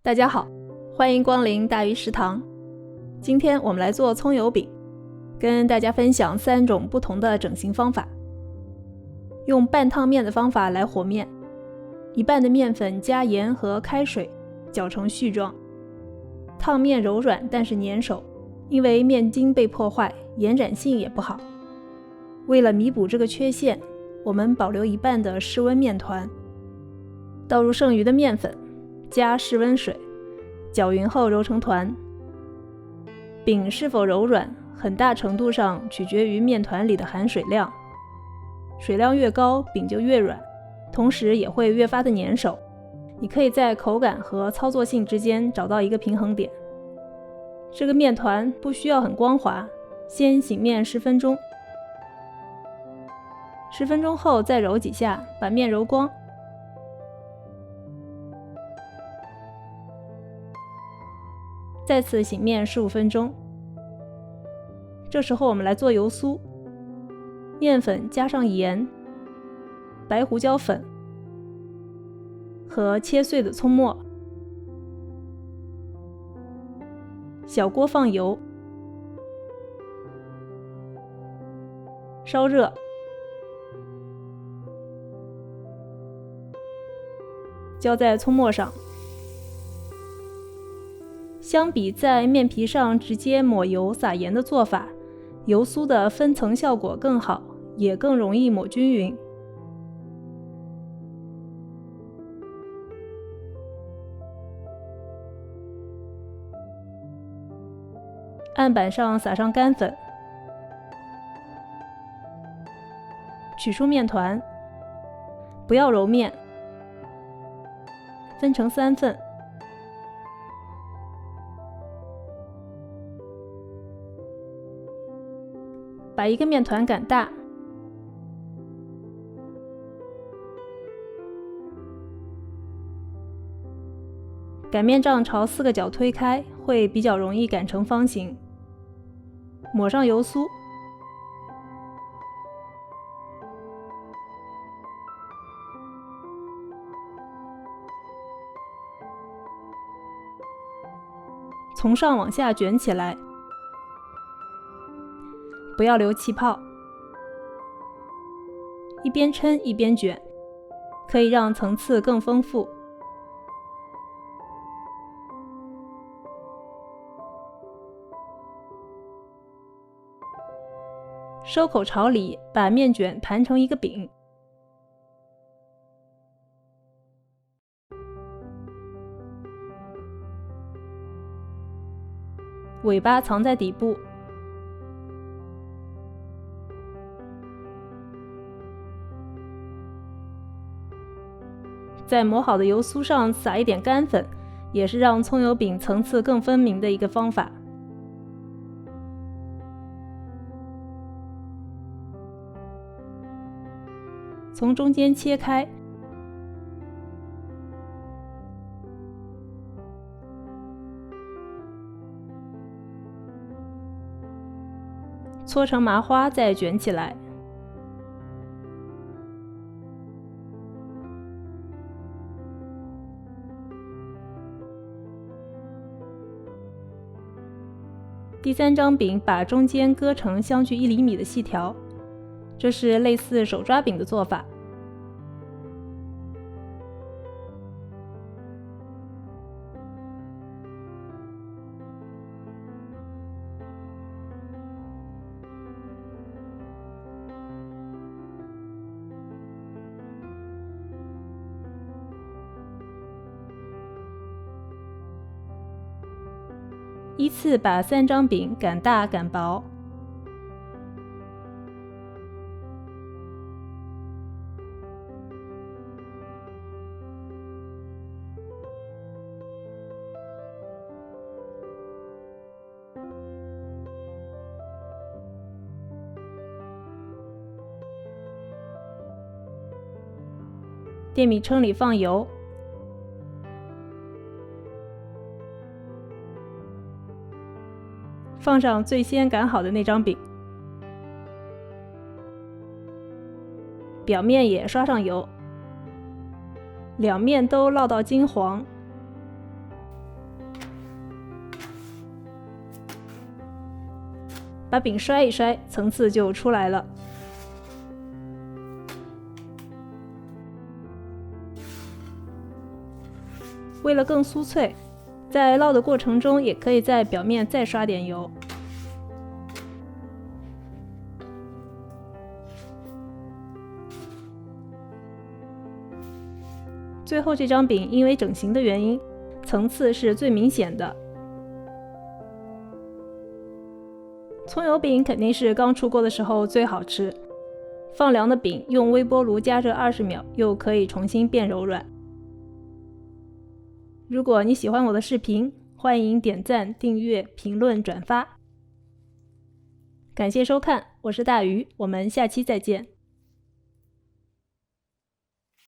大家好，欢迎光临大鱼食堂。今天我们来做葱油饼，跟大家分享3种不同的整形方法。用半烫面的方法来和面，一半的面粉加盐和开水搅成絮状。烫面柔软但是粘手，因为面筋被破坏，延展性也不好。为了弥补这个缺陷，我们保留一半的室温面团，倒入剩余的面粉，加室温水，搅匀后揉成团。饼是否柔软，很大程度上取决于面团里的含水量。水量越高，饼就越软，同时也会越发的粘手。你可以在口感和操作性之间找到一个平衡点。这个面团不需要很光滑，先醒面10分钟，10分钟后再揉几下，把面揉光。再次醒面15分钟。这时候我们来做油酥，面粉加上盐、白胡椒粉和切碎的葱末，小锅放油，烧热，浇在葱末上。相比在面皮上直接抹油撒盐的做法，油酥的分层效果更好，也更容易抹均匀。案板上撒上干粉，取出面团，不要揉面，分成3份。把一个面团擀大，擀面杖朝4个角推开，会比较容易擀成方形。抹上油酥，从上往下卷起来，不要留气泡，一边抻一边卷，可以让层次更丰富。收口朝里，把面卷盘成一个饼，尾巴藏在底部。在磨好的油酥上撒一点干粉，也是让葱油饼层次更分明的一个方法。从中间切开，搓成麻花再卷起来。第3张饼把中间割成相距1厘米的细条，这是类似手抓饼的做法。依次把3张饼擀大擀薄，电米铛里放油，放上最先擀好的那张饼，表面也刷上油，两面都烙到金黄，把饼摔一摔，层次就出来了。为了更酥脆，在烙的过程中也可以在表面再刷点油。最后这张饼因为整形的原因，层次是最明显的。葱油饼肯定是刚出锅的时候最好吃，放凉的饼用微波炉加热20秒，又可以重新变柔软。如果你喜欢我的视频，欢迎点赞、订阅、评论、转发。感谢收看，我是大鱼，我们下期再见。